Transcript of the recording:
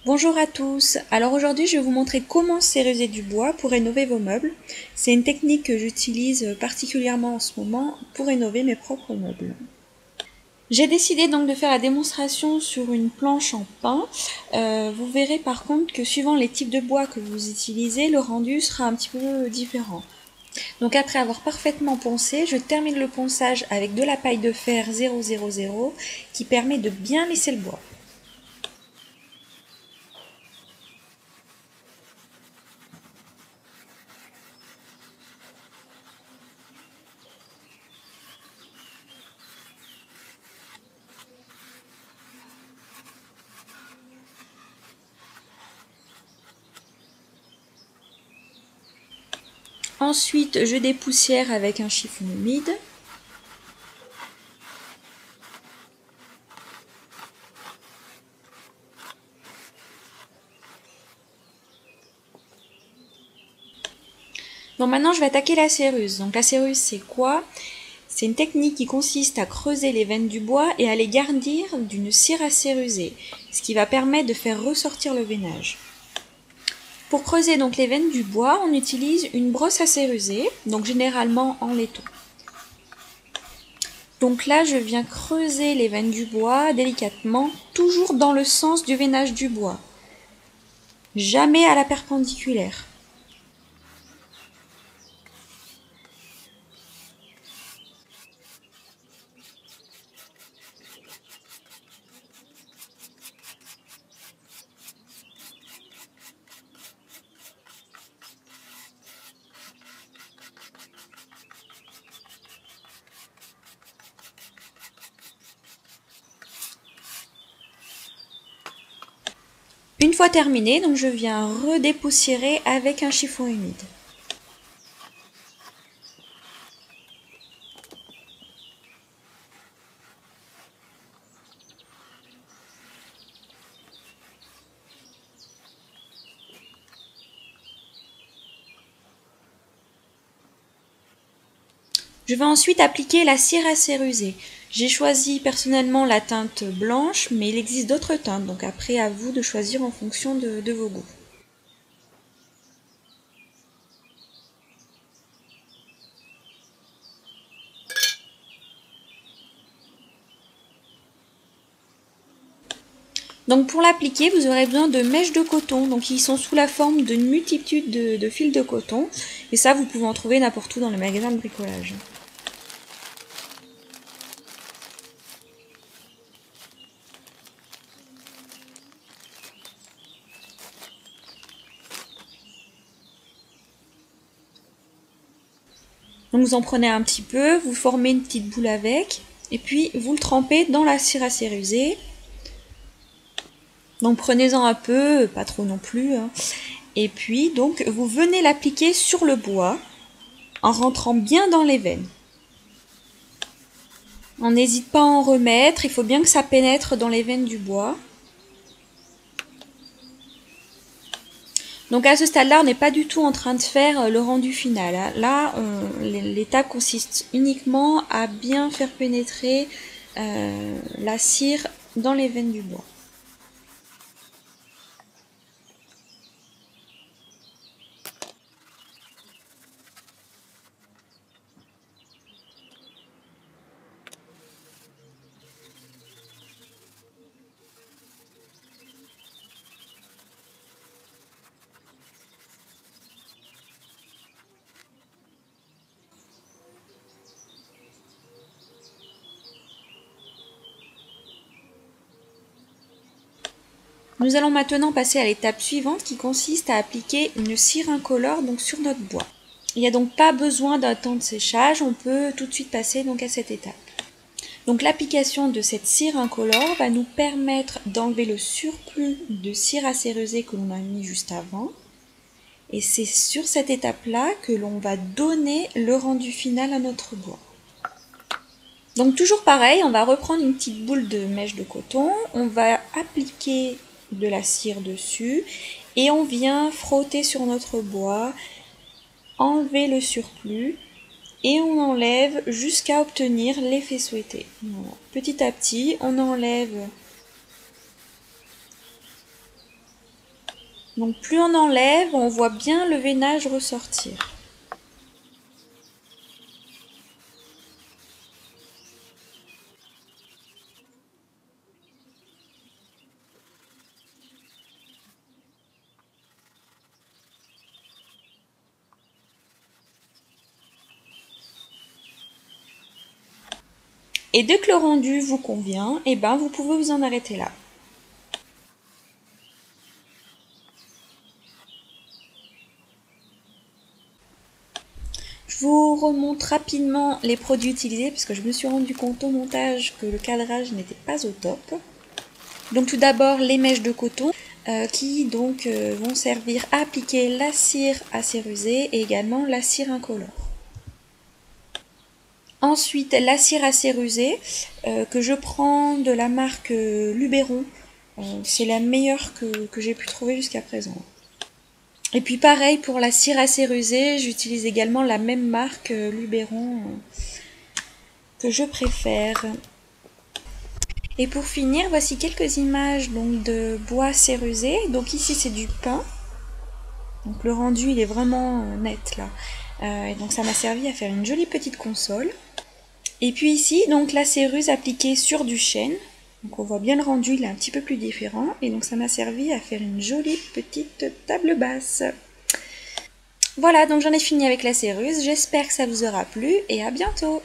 Bonjour à tous, alors aujourd'hui je vais vous montrer comment serruser du bois pour rénover vos meubles. C'est une technique que j'utilise particulièrement en ce moment pour rénover mes propres meubles. J'ai décidé donc de faire la démonstration sur une planche en pin. Vous verrez par contre que suivant les types de bois que vous utilisez, le rendu sera un petit peu différent. Donc après avoir parfaitement poncé, je termine le ponçage avec de la paille de fer 000 qui permet de bien lisser le bois. Ensuite, je dépoussière avec un chiffon humide. Bon, maintenant je vais attaquer la céruse. Donc la céruse, c'est quoi? C'est une technique qui consiste à creuser les veines du bois et à les garnir d'une cire à céruser, ce qui va permettre de faire ressortir le veinage. Pour creuser donc les veines du bois, on utilise une brosse à céruser, donc généralement en laiton. Donc là, je viens creuser les veines du bois délicatement, toujours dans le sens du veinage du bois, jamais à la perpendiculaire. Une fois terminé, donc je viens redépoussiérer avec un chiffon humide. Je vais ensuite appliquer la cire à céruser. J'ai choisi personnellement la teinte blanche, mais il existe d'autres teintes, donc après à vous de choisir en fonction de vos goûts. Donc pour l'appliquer, vous aurez besoin de mèches de coton, donc ils sont sous la forme d'une multitude de fils de coton, et ça vous pouvez en trouver n'importe où dans les magasins de bricolage. Donc vous en prenez un petit peu, vous formez une petite boule avec, et puis vous le trempez dans la cire à céruser. Donc prenez-en un peu, pas trop non plus, hein. Et puis donc vous venez l'appliquer sur le bois en rentrant bien dans les veines. On n'hésite pas à en remettre, il faut bien que ça pénètre dans les veines du bois. Donc à ce stade-là, on n'est pas du tout en train de faire le rendu final. Là, l'étape consiste uniquement à bien faire pénétrer la cire dans les veines du bois. Nous allons maintenant passer à l'étape suivante qui consiste à appliquer une cire incolore donc sur notre bois. Il n'y a donc pas besoin d'un temps de séchage, on peut tout de suite passer donc à cette étape. Donc l'application de cette cire incolore va nous permettre d'enlever le surplus de cire à céruser que l'on a mis juste avant. Et c'est sur cette étape-là que l'on va donner le rendu final à notre bois. Donc toujours pareil, on va reprendre une petite boule de mèche de coton, on va appliquer de la cire dessus et on vient frotter sur notre bois, enlever le surplus et on enlève jusqu'à obtenir l'effet souhaité. Voilà. Petit à petit, on enlève Donc plus on enlève, on voit bien le veinage ressortir. Et dès que le rendu vous convient, eh ben vous pouvez vous en arrêter là. Je vous remonte rapidement les produits utilisés parce que je me suis rendu compte au montage que le cadrage n'était pas au top. Donc tout d'abord les mèches de coton qui donc vont servir à appliquer la cire à céruser et également la cire incolore. Ensuite la cire à céruser que je prends de la marque Luberon. C'est la meilleure que j'ai pu trouver jusqu'à présent. Et puis pareil pour la cire à céruser, j'utilise également la même marque Luberon que je préfère. Et pour finir, voici quelques images donc de bois cérusé. Donc ici c'est du pain. Donc le rendu il est vraiment net là. Et donc ça m'a servi à faire une jolie petite console. Et puis ici donc la céruse appliquée sur du chêne. Donc on voit bien le rendu, il est un petit peu plus différent. Et donc ça m'a servi à faire une jolie petite table basse. Voilà, donc j'en ai fini avec la céruse. J'espère que ça vous aura plu et à bientôt.